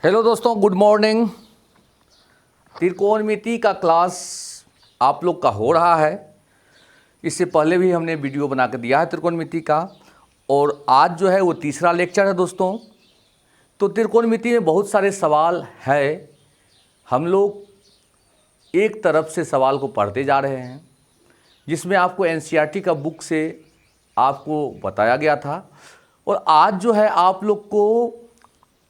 Hello दोस्तों, good morning. त्रिकोणमिति का class आप लोग का हो रहा है। इससे पहले भी हमने वीडियो बना के दिया है त्रिकोणमिति का, और आज जो है वो तीसरा लेक्चर है दोस्तों। तो त्रिकोणमिति में बहुत सारे सवाल है। हम लोग एक तरफ से सवाल को पढ़ते जा रहे हैं, जिसमें आपको एनसीईआरटी का बुक से आपको बताया गया था। और आज जो है आप लोग को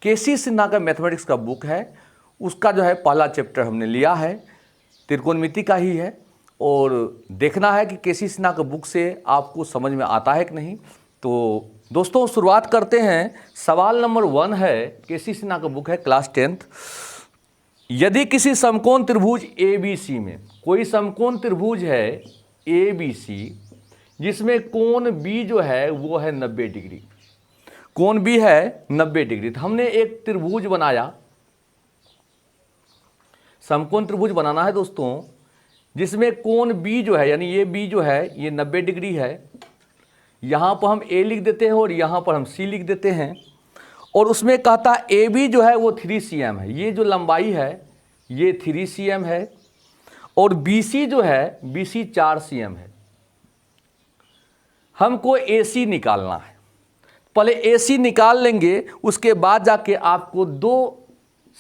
केसी सिन्हा का मैथमेटिक्स का बुक है, उसका जो है पहला चैप्टर हमने लिया है, त्रिकोणमिति का ही है। और देखना है कि केसी सिन्हा का बुक से आपको समझ में आता है कि नहीं। तो दोस्तों शुरुआत करते हैं। सवाल नंबर 1 है, केसी सिन्हा का बुक है, क्लास 10th। यदि किसी समकोण त्रिभुज ABC में कोई समकोण त्रिभुज है ABC, जिसमें कोण B जो है वो है 90 डिग्री, कोण B है 90 डिग्री। तो हमने एक त्रिभुज बनाया, समकोण त्रिभुज बनाना है दोस्तों, जिसमें कोण B जो है, यानी ये B जो है ये 90 डिग्री है। यहाँ पर हम A लिख देते हैं और यहाँ पर हम C लिख देते हैं। और उसमें कहता AB जो है वो 3 cm है, ये जो लंबाई है ये 3 cm है। और BC जो है BC 4 cm है। हमको AC निकालना है। पहले AC निकाल लेंगे, उसके बाद जाके आपको 2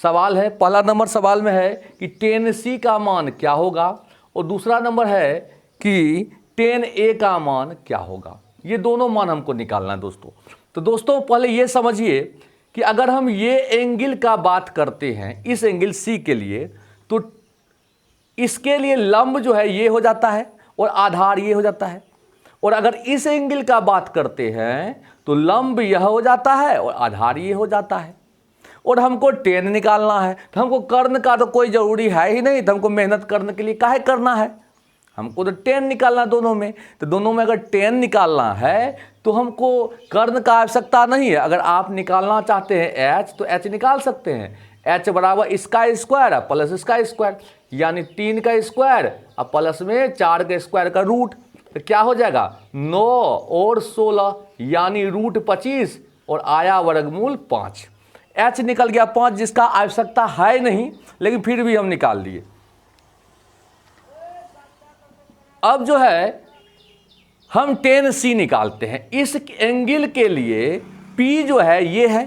सवाल है। पहला नंबर सवाल में है कि tan C का मान क्या होगा, और दूसरा नंबर है कि tan A का मान क्या होगा। ये दोनों मान हमको निकालना है दोस्तों। तो दोस्तों पहले ये समझिए कि अगर हम ये एंगल का बात करते हैं, इस एंगल C के लिए, तो इसके लिए लंब जो है ये हो जाता है और आधार ये हो जाता है। और अगर इस एंगल का बात करते हैं तो लंब यह हो जाता है और आधार ये हो जाता है। और हमको tan निकालना है, तो हमको कर्ण का तो कोई ज़रूरी है ही नहीं, तो हमको मेहनत करने के लिए काहे करना है, हमको तो tan निकालना दोनों में। तो दोनों में अगर tan निकालना है तो हमको कर्ण का आवश्यकता नहीं है। अगर आप निकालना चाहते हैं h, तो h निकाल सकते हैं। h बराबर इसका स्क्वायर प्लस इसका स्क्वायर, यानी 3 का स्क्वायर और प्लस में 4 के स्क्वायर का रूट। तो क्या हो जाएगा 9 और 16, यानी रूट 25 और आया वर्गमूल 5। h निकल गया 5, जिसका आवश्यकता है नहीं, लेकिन फिर भी हम निकाल लिए। अब जो है हम tan C निकालते हैं। इस एंगल के लिए P जो है ये है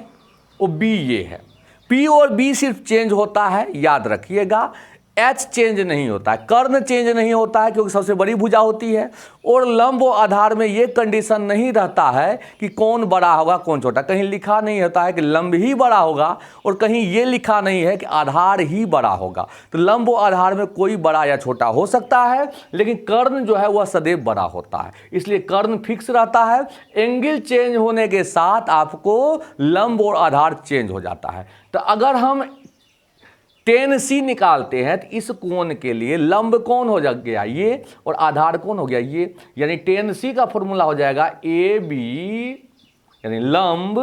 और B ये है। P और B सिर्फ चेंज होता है, याद रखिएगा। H चेंज नहीं होता है, कर्ण चेंज नहीं होता है, क्योंकि सबसे बड़ी भुजा होती है। और लंब और आधार में ये कंडीशन नहीं रहता है कि कौन बड़ा होगा कौन छोटा। कहीं लिखा नहीं होता है कि लंब ही बड़ा होगा, और कहीं ये लिखा नहीं है कि आधार ही बड़ा होगा। तो लंब और आधार में कोई बड़ा या छोटा हो सकता है, लेकिन कर्ण जो है वह सदैव बड़ा होता है, इसलिए कर्ण फिक्स रहता है। एंगल चेंज होने के साथ आपको लंब और आधार चेंज हो जाता है। तो अगर हम tan C निकालते हैं तो इस कोण के लिए लंब कौन हो गया ये, और आधार कौन हो गया ये, यानी tan C का फॉर्मूला हो जाएगा AB, यानी लंब,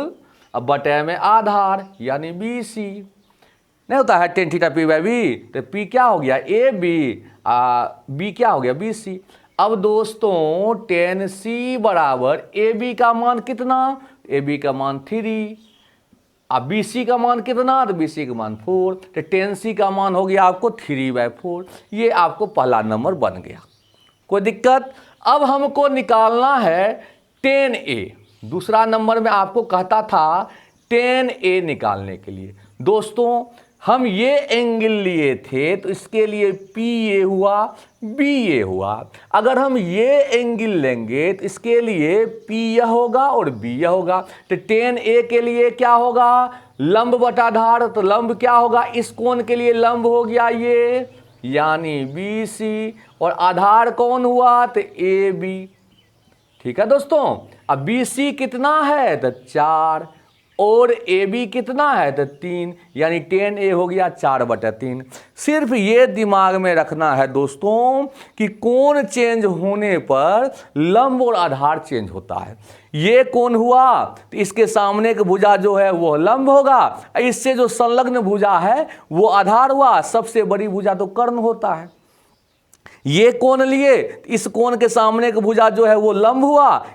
अब बटे में आधार यानी BC। नहीं होता है tan theta P by B, तो P क्या हो गया AB, B क्या हो गया BC। अब दोस्तों tan C बराबर AB का मान कितना, AB का मान 3, अब BC का मान कितना, तो BC का मान 4। तो tan C का मान हो गया आपको 3/4। ये आपको पहला नंबर बन गया, कोई दिक्कत। अब हमको निकालना है tan A। दूसरा नंबर में आपको कहता था tan A निकालने के लिए दोस्तों हम ये एंगल लिए थे, तो इसके लिए P ये हुआ, B ये हुआ। अगर हम ये एंगल लेंगे तो इसके लिए P यह होगा और B यह होगा। तो tan A के लिए क्या होगा, लंब बटा आधार, तो लंब क्या होगा, इस कोण के लिए लंब हो गया ये, यानी BC, और आधार कौन हुआ, तो AB। ठीक है दोस्तों। अब BC कितना है, तो 4, और AB कितना है, तो 3, यानी tan A हो गया 4/3। सिर्फ ये दिमाग में रखना है दोस्तों कि कोण चेंज होने पर लंब और आधार चेंज होता है। ये कोण हुआ तो इसके सामने की भुजा जो है वो लंब होगा, इससे जो संलग्न भुजा है वो आधार हुआ। सबसे बड़ी भुजा तो कर्ण होता है। ये कोण लिए, इस कोण के सामने की भुजा जो है वो लंब हुआ,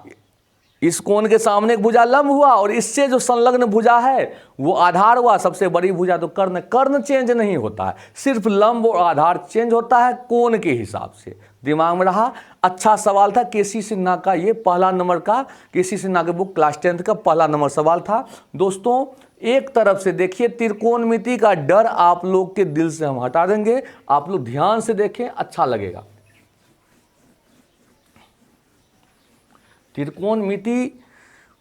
इस कोण के सामने एक भुजा लंब हुआ और इससे जो संलग्न भुजा है वो आधार हुआ, सबसे बड़ी भुजा तो कर्ण। कर्ण चेंज नहीं होता है, सिर्फ लंब और आधार चेंज होता है कोण के हिसाब से। दिमाग में रहा। अच्छा सवाल था केसी सिन्हा का, ये पहला नंबर का केसी सिन्हा के बुक क्लास 10th का पहला नंबर सवाल था। दोस्तों एक तरफ से देखिए, त्रिकोणमिति का डर आप लोग के दिल से हम हटा देंगे। आप लोग ध्यान से देखें, अच्छा लगेगा। त्रिकोणमिति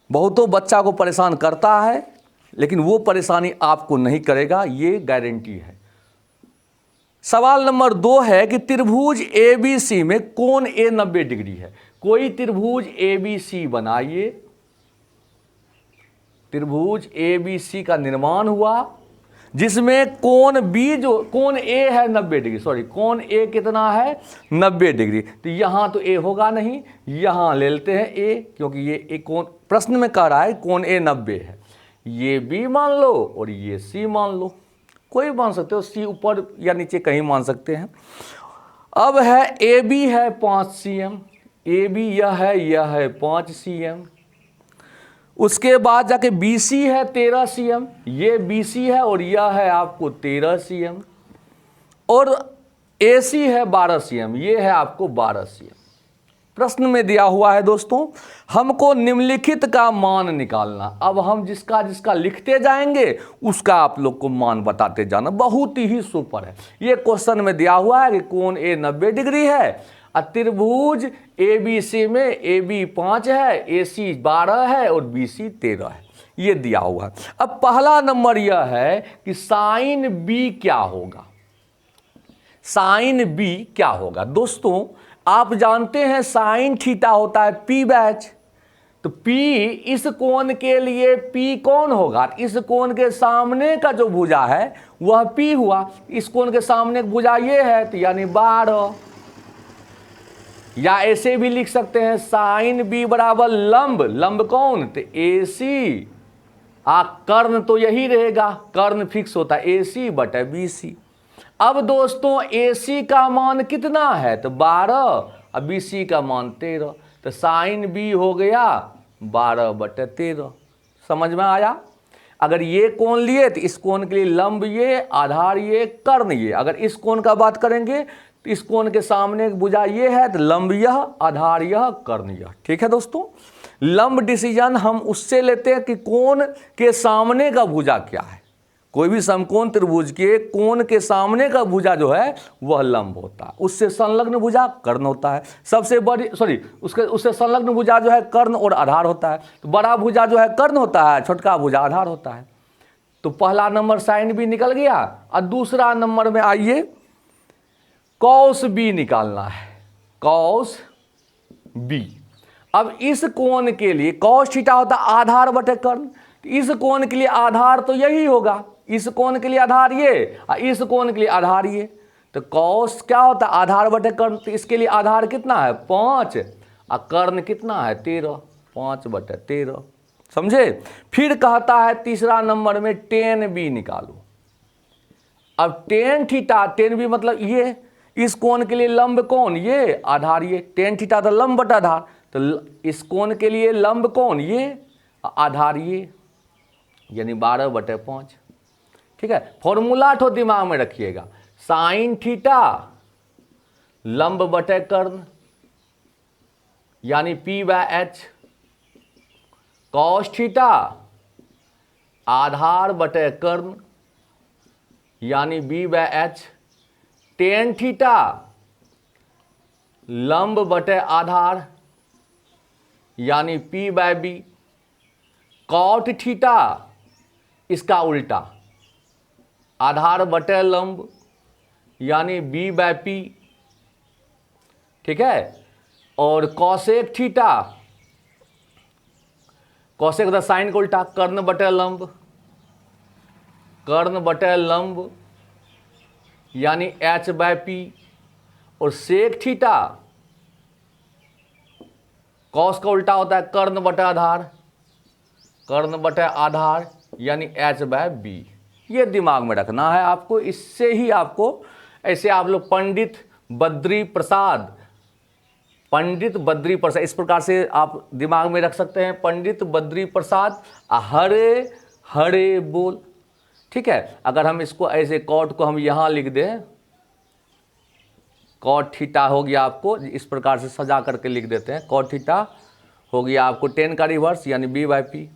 बहुतों बच्चा को परेशान करता है, लेकिन वो परेशानी आपको नहीं करेगा, ये गारंटी है। सवाल नंबर 2 है कि त्रिभुज ABC में कोण A 90 डिग्री है। कोई त्रिभुज ABC बनाइए। त्रिभुज ABC का निर्माण हुआ जिसमें कोण B जो कोण A है 90 डिग्री, सॉरी कोण A कितना है 90 डिग्री। तो यहाँ तो A होगा नहीं, यहाँ ले लेते हैं A, क्योंकि ये एक कोण प्रश्न में कह रहा है कोण A 90 है। ये B मान लो और ये C मान लो, कोई मान सकते हो, C ऊपर या नीचे कहीं मान सकते हैं। अब है AB है 5 cm, AB यह है 5 cm। उसके बाद जाके BC है 13 cm, ये BC है और यह है आपको 13 cm। और AC है 12 cm, ये है आपको 12 cm। प्रश्न में दिया हुआ है दोस्तों, हमको निम्नलिखित का मान निकालना। अब हम जिसका जिसका लिखते जाएंगे उसका आप लोग को मान बताते जाना, बहुत ही सुपर है। ये क्वेश्चन में दिया हुआ है कि कोण A 90 डिग्री है, त्रिभुज ABC में AB 5 है, AC 12 है और BC 13 है, ये दिया हुआ है। अब पहला नंबर यह है कि साइन B क्या होगा। साइन B क्या होगा दोस्तों, आप जानते हैं साइन थीटा होता है P बैच। तो P इस कोण के लिए P कौन होगा, इस कोण के सामने का जो भुजा है वह P हुआ। इस कोण के सामने भुजा ये है, तो यानी 12। या ऐसे भी लिख सकते हैं साइन B बराबर लंब, लंब कौन, तो AC। कर्ण तो यही रहेगा, कर्ण फिक्स होता है AC बटा BC। अब दोस्तों AC का मान कितना है, तो 12 और BC का मान 13, तो साइन B हो गया 12 बटा 13। समझ में आया। अगर ये कोण लिए तो इस कोण के लिए लंब ये, आधार ये, कर्ण ये। अगर इस कोण का बात करेंगे तो इस कोण के सामने भुजा ये है, तो लंब यह, आधार यह, कर्ण यह। ठीक है दोस्तों, लंब डिसीजन हम उससे लेते हैं कि कोण के सामने का भुजा क्या है। कोई भी समकोण त्रिभुज के कोण के सामने का भुजा जो है वह लंब होता है, उससे संलग्न भुजा कर्ण होता है। सबसे बड़ी उससे संलग्न भुजा जो है कर्ण और आधार होता है। तो बड़ा भुजा जो है कर्ण होता है, छोटका भुजा आधार होता है। तो पहला नंबर साइन B निकल गया। और दूसरा नंबर में आइए, कॉस B निकालना है, कॉस B। अब इस कोण के लिए कॉस थीटा होता है आधार बटे कर्ण, इस कोण के लिए आधार तो यही होगा, इस कोण के लिए आधार ये और इस कोण के लिए आधार ये। तो कॉस क्या होता है आधार बटे कर्ण, तो इसके लिए आधार कितना है 5 और कर्ण कितना है 13, 5 बटे 13। समझे। फिर कहता है तीसरा नंबर में टेन B निकालो। अब टेन थीटा, टेन B मतलब ये, इस कोण के लिए लंब कौन, ये, आधार ये। टेन थीटा तो लंब बटा आधार, तो इस कोण के लिए लंब कौन, ये, आधार ये, यानी 12 बटे 5। ठीक है। फॉर्मूला तो दिमाग में रखिएगा, साइन थीटा लंब बटे कर्ण यानी P/H, कॉस थीटा आधार बटे कर्ण यानी B/H, टेन थीटा लंब बटे आधार यानी P/B, कॉट थीटा इसका उल्टा आधार बटे लंब यानी B/P। ठीक है। और कॉसेक थीटा, कॉसेक होता साइन का उल्टा, कर्ण बटे लंब, कर्ण बटे लंब यानी H/P। और सेक थीटा कॉस का उल्टा होता है कर्ण बटे आधार, कर्ण बटे आधार यानी H/B। ये दिमाग में रखना है आपको। इससे ही आपको, ऐसे आप लोग पंडित बद्री प्रसाद पंडित बद्री प्रसाद, इस प्रकार से आप दिमाग में रख सकते हैं, पंडित बद्री प्रसाद हरे हरे बोल। ठीक है, अगर हम इसको ऐसे कॉट को हम यहाँ लिख दें, कॉट थीटा हो गया, आपको इस प्रकार से सजा करके लिख देते हैं, कॉट थीटा हो गया आपको 10 का रिवर्स यानी b/p।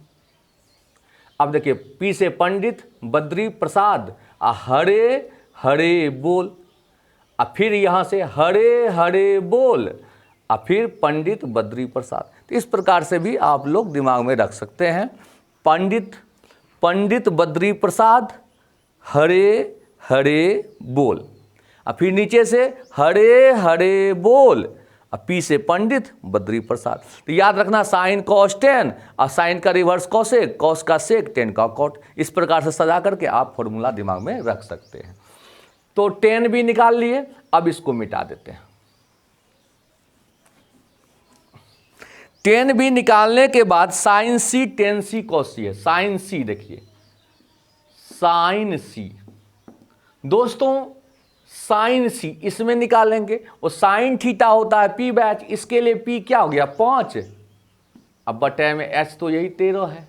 अब देखिए p से पंडित बद्री प्रसाद हरे हरे बोल, अब फिर यहाँ से हरे हरे बोल, अब फिर पंडित बद्री प्रसाद। तो इस प्रकार से भी आप लोग दिमाग में रख सकते हैं, पंडित बद्री प्रसाद हरे हरे बोल, अब फिर नीचे से हरे हरे बोल, अब पी से पंडित बद्री प्रसाद। तो याद रखना साइन कॉस टेन और साइन का रिवर्स कॉसेक, कॉस का सेक, टेन का कॉट, इस प्रकार से सजा करके आप फॉर्मूला दिमाग में रख सकते हैं। तो 10 भी निकाल लिए, अब इसको मिटा देते हैं। 10 भी निकालने के बाद साइन सी टेन सी कॉस सी है, साइन सी देखिए, साइन सी दोस्तों, साइन सी इसमें निकालेंगे और साइन थीटा होता है पी बैच, इसके लिए पी क्या हो गया 5, अब बटे में एच तो यही 13 है।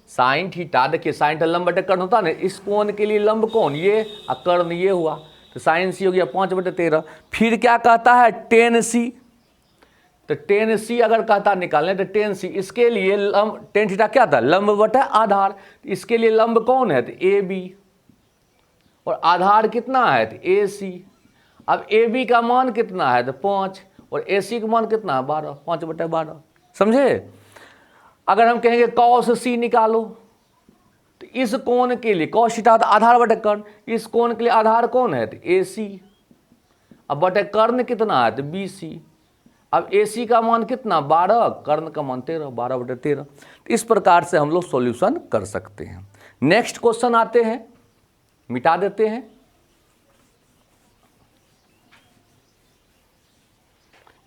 साइन थीटा देखिए, साइन थीटा लंब बटे कर्ण होता है ना, इस कोण के लिए लंब कौन ये और कर्ण ये हुआ, तो साइन सी हो गया 5/13। फिर क्या कहता है 10c, तो 10c अगर कहता निकालने तो 10c, इसके लिए लंब टेन थीटा क्या था लंब बटे आधार, इसके लिए लंब कौन है तो AB और आधार कितना है तो AC। अब AB का मान कितना है तो 5 और AC का मान कितना है 12, 5/12, समझे। अगर हम कहेंगे cos C निकालो तो इस कोण के लिए cos थीटा आधार बटे कर्ण, इस कोण के लिए आधार कौन है तो AC, अब बटे कर्ण कितना है तो BC। अब AC का मान कितना 12, कर्ण का मान 13, 12/13। तो इस प्रकार से हम लोग सॉल्यूशन कर सकते हैं। नेक्स्ट क्वेश्चन आते हैं, मिटा देते हैं।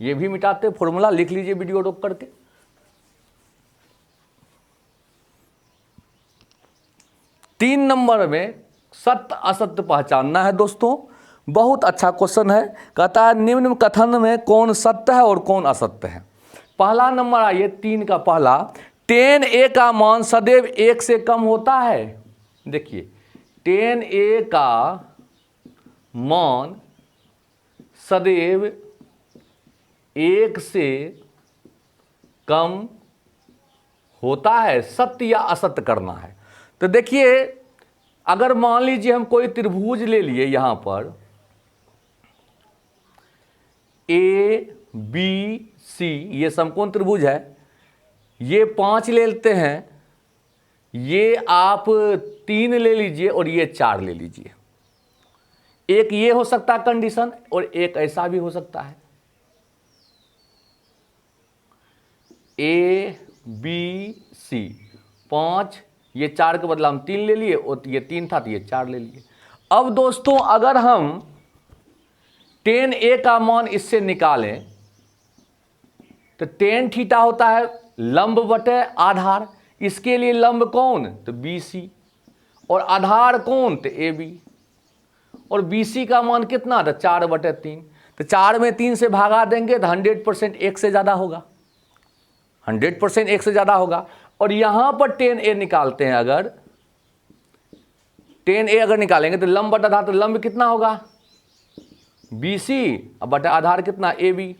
ये भी मिटाते हैं, फॉर्मूला लिख लीजिए वीडियो रोक करके। तीन नंबर में सत्य असत्य पहचानना है दोस्तों, बहुत अच्छा क्वेश्चन है। कहता है निम्न कथन में कौन सत्य है और कौन असत्य है। पहला नंबर आइए 3 का पहला, 10a का मान सदैव 1 से कम होता है। देखिए 10a का मान सदैव 1 से कम होता है, सत्य या असत्य करना है। तो देखिए अगर मान लीजिए हम कोई त्रिभुज ले लिए, यहां पर ABC ये समकोण त्रिभुज है, ये 5 ले लेते हैं, ये आप 3 ले लीजिए और ये 4 ले लीजिए। एक ये हो सकता है कंडीशन और एक ऐसा भी हो सकता है, ABC 5, ये 4 के बदला हम 3 ले लिए और ये 3 था तो ये 4 ले लिए। अब दोस्तों अगर हम 10a का मान इससे निकालें तो 10 थीटा होता है लंब बटे आधार, इसके लिए लंब कौन तो BC और आधार कौन तो AB, और BC का मान कितना था 4/3, तो 4 में 3 से भागा देंगे तो 100% 1 से ज़्यादा होगा, 100% 1 से ज़्यादा होगा। और यहाँ पर 10a निकालते हैं, अगर 10a अगर निकालेंगे तो लंब बटा आधार, तो लंब कितना होगा BC अब बटा आधार कितना AB,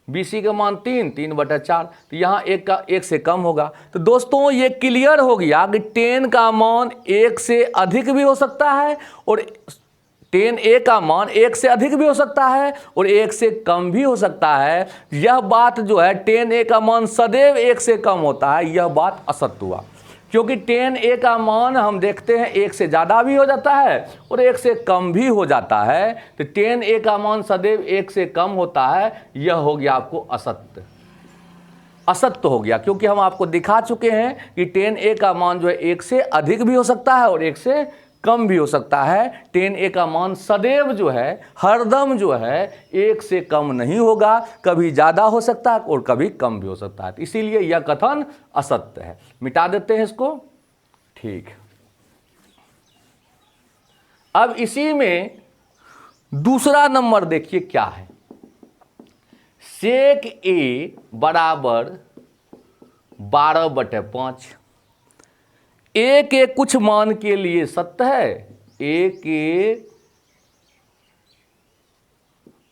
BC का मान 3/4, तो यहाँ 1 से कम होगा। तो दोस्तों ये क्लियर हो गया कि 10 का मान 1 से अधिक भी हो सकता है और 10a का मान 1 से अधिक भी हो सकता है और 1 से कम भी हो सकता है। यह बात जो है 10a का मान सदैव 1 से कम होता है, यह बात असत्य हुआ, क्योंकि 10a का मान हम देखते हैं 1 से ज़्यादा भी हो जाता है और 1 से कम भी हो जाता है। तो 10a का मान सदैव 1 से कम होता है, यह हो गया आपको असत्य, असत्य हो गया, क्योंकि हम आपको दिखा चुके हैं कि 10a का मान जो है 1 से अधिक भी हो सकता है और 1 से कम भी हो सकता है। 10a का मान सदैव जो है हरदम जो है 1 से कम नहीं होगा, कभी ज़्यादा हो सकता है और कभी कम भी हो सकता है, इसीलिए यह कथन असत्य है। मिटा देते हैं इसको, ठीक। अब इसी में दूसरा नंबर देखिए क्या है, सेक ए बराबर 12/5। ए के कुछ मान के लिए सत्य है, ए के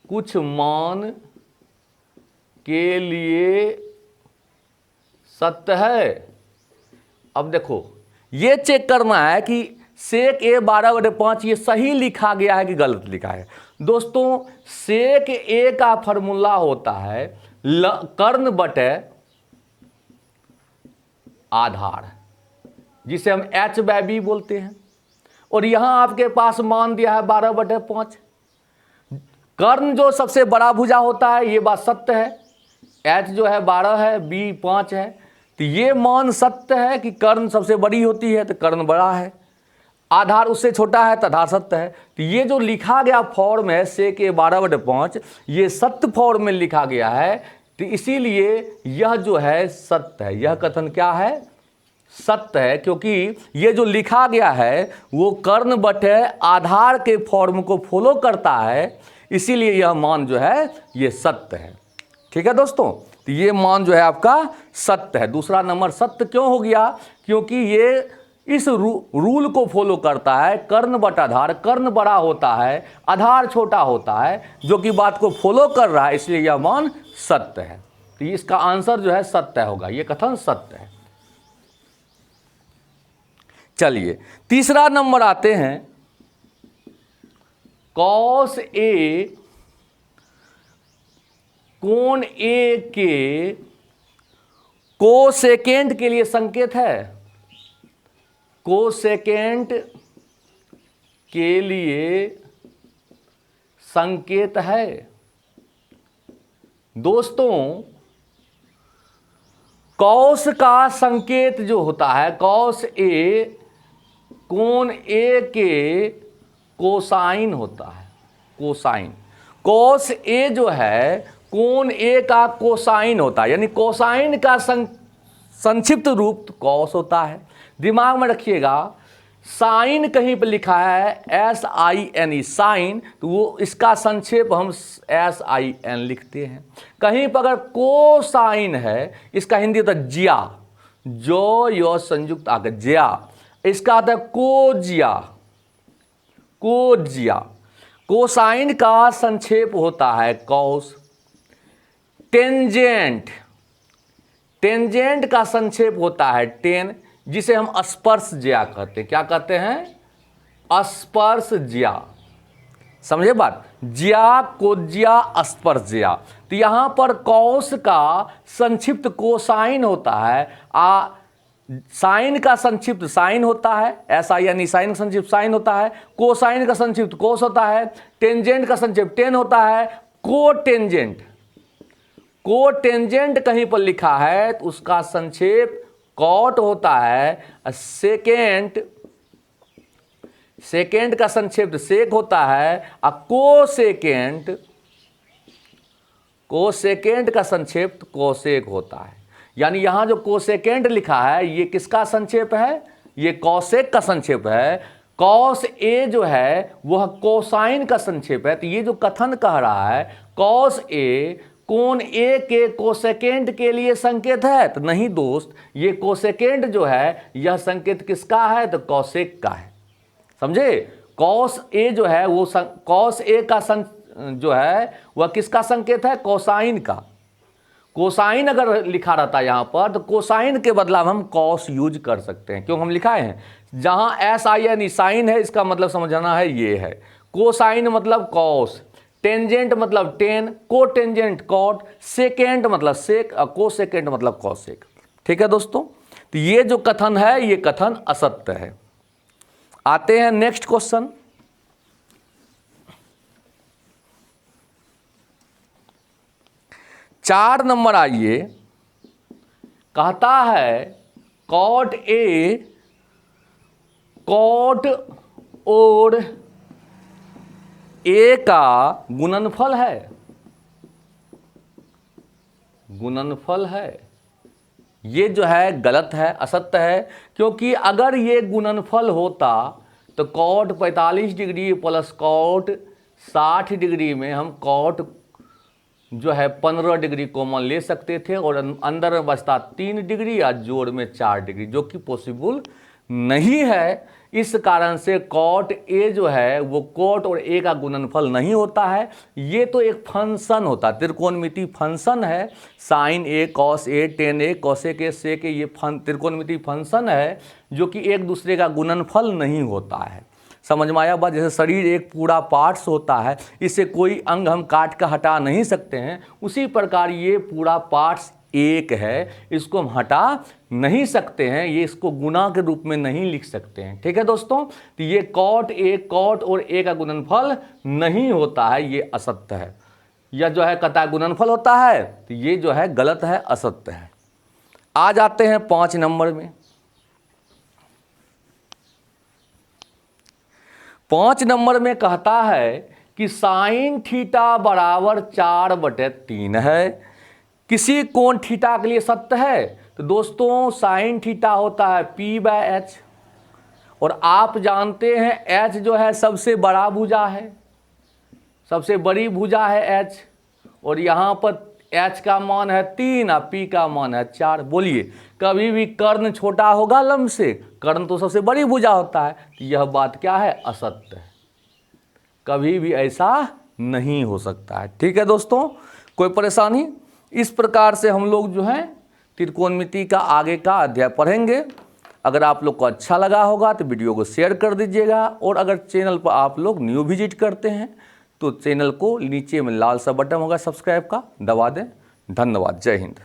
कुछ मान के लिए सत्य है। अब देखो ये चेक करना है कि सेक ए 12/5 ये सही लिखा गया है कि गलत लिखा है। दोस्तों सेक ए का फॉर्मूला होता है कर्ण बटे आधार, जिसे हम h/b बोलते हैं, और यहां आपके पास मान दिया है 12/5। कर्ण जो सबसे बड़ा भुजा होता है, ये बात सत्य है, h जो है 12 है, b 5 है, तो ये मान सत्य है कि कर्ण सबसे बड़ी होती है तो कर्ण बड़ा है, आधार उससे छोटा है तो आधार सत्य है। तो ये जो लिखा गया फॉर्म है सेक ए 12/5, ये सत्य फॉर्म में लिखा गया है, तो इसीलिए यह जो है सत्य है, यह कथन क्या है, सत्य है, क्योंकि ये जो लिखा गया है वो कर्ण बटे आधार के फॉर्म को फॉलो करता है, इसीलिए यह मान जो है ये सत्य है। ठीक है दोस्तों, तो ये मान जो है आपका सत्य है। दूसरा नंबर सत्य क्यों हो गया, क्योंकि ये इस रूल को फॉलो करता है, कर्ण बटा आधार, कर्ण बड़ा होता है आधार छोटा होता है, जो कि बात को फॉलो कर रहा है, इसलिए यह मान सत्य है। तो इसका आंसर जो है सत्य होगा, ये कथन सत्य है। चलिए तीसरा नंबर आते हैं, कॉस ए कोण ए के कोसेकेंट के लिए संकेत है, कोसेकेंट के लिए संकेत है। दोस्तों कॉस का संकेत जो होता है, कॉस ए कोण ए के कोसाइन होता है, कोसाइन, कॉस ए जो है कोण ए का कोसाइन होता है, यानी कोसाइन का संक्षिप्त रूप कॉस होता है। दिमाग में रखिएगा, साइन कहीं पर लिखा है SIN, साइन, तो वो इसका संक्षेप हम SIN लिखते हैं। कहीं पर अगर कोसाइन है, इसका हिंदी होता है जिया, जो यो संयुक्त आकर जिया, इसका आता है कोजिया, कोजिया। कोसाइन का संक्षेप होता है कॉस। टेंजेंट, टेंजेंट का संक्षेप होता है टेन, जिसे हम स्पर्श ज्या कहते हैं। क्या कहते हैं, स्पर्श ज्या। समझे बात, ज्या कोज्या स्पर्श ज्या। तो यहां पर कॉस का संक्षिप्त कोसाइन होता है, साइन का संक्षिप्त साइन होता है, SIN, साइन का संक्षिप्त साइन होता है, कोसाइन का संक्षिप्त कोस होता है, टेंजेंट का संक्षिप्त टेन होता है, कोटेंजेंट, कोटेंजेंट कहीं पर लिखा है तो उसका संक्षेप कॉट होता है। सेकेंड, सेकेंड का संक्षेप सेक होता है, और कोसेकेंट, कोसेकेंट का संक्षेप कोसेक होता है। यानी यहां जो कोसेकेंट लिखा है ये किसका संक्षेप है, ये कॉसेक का संक्षेप है। कॉस ए जो है वह कोसाइन का संक्षेप है। तो ये जो कथन कह रहा है कॉस ए कोण ए के कोसेकेंट के लिए संकेत है, तो नहीं दोस्त, ये कोसेकेंट जो है यह संकेत किसका है, तो कॉसेक का है। समझे, कॉस ए जो है वो कॉस ए का जो है वह किसका संकेत है, कोसाइन का। कोसाइन अगर लिखा रहता है यहाँ पर तो कोसाइन के बदला हम कॉस यूज कर सकते हैं, क्यों हम लिखाए हैं। जहाँ SIN साइन है, इसका मतलब समझना है ये है। कोसाइन मतलब कॉस, टेंजेंट मतलब टेन, कोटेंजेंट कॉट, सेकेंट मतलब सेक, और कोसेकेंट मतलब कॉसेक। ठीक है दोस्तों, तो ये जो कथन है ये कथन असत्य है। आते हैं नेक्स्ट क्वेश्चन। चार नंबर आइए, कहता है कॉट ए कॉट और ए का गुणनफल है, गुणनफल है। ये जो है गलत है, असत्य है, क्योंकि अगर ये गुणनफल होता तो cot 45 degree plus cot 60 degree में हम कॉट जो है 15 डिग्री कॉमन ले सकते थे और अंदर में बचता 3 डिग्री या जोड़ में 4 डिग्री, जो कि पॉसिबल नहीं है। इस कारण से कॉट ए जो है वो कॉट और ए का गुणनफल नहीं होता है। ये तो एक फंक्शन होता है, त्रिकोणमिति फंक्शन है। Sine A, cos A, tan A, cosec A, sec A, ये त्रिकोणमिति फंक्शन है जो कि एक दूसरे का गुणनफल नहीं होता है। समझ में आया बात? जैसे शरीर एक पूरा पार्ट्स होता है, इससे कोई अंग हम काट कर हटा नहीं सकते हैं, उसी प्रकार ये पूरा पार्ट्स एक है, इसको हम हटा नहीं सकते हैं, ये इसको गुना के रूप में नहीं लिख सकते हैं। ठीक है दोस्तों, तो ये कॉट ए, कॉट और ए का गुणनफल नहीं होता है, ये असत्य है। यह जो है कतः गुणनफल होता है, तो ये जो है गलत है, असत्य है। आ जाते हैं 5 नंबर में। 5 नंबर में कहता है कि साइन थीटा बराबर 4/3 है, किसी कोण थीटा के लिए सत्य है। तो दोस्तों साइन थीटा होता है P/h, और आप जानते हैं h जो है सबसे बड़ा भुजा है, सबसे बड़ी भुजा है h, और यहाँ पर h का मान है 3 और P का मान है 4। बोलिए, कभी भी कर्ण छोटा होगा लंब से? कर्ण तो सबसे बड़ी भुजा होता है। तो यह बात क्या है? असत्य है, कभी भी ऐसा नहीं हो सकता है। ठीक है दोस्तों, कोई परेशानी? इस प्रकार से हम लोग जो है त्रिकोणमिति का आगे का अध्याय पढ़ेंगे। अगर आप लोग को अच्छा लगा होगा तो वीडियो को शेयर कर दीजिएगा, और अगर चैनल पर आप लोग न्यू विजिट करते हैं तो चैनल को नीचे में लाल सा बटन होगा सब्सक्राइब का, दबा दें। धन्यवाद। जय हिंद।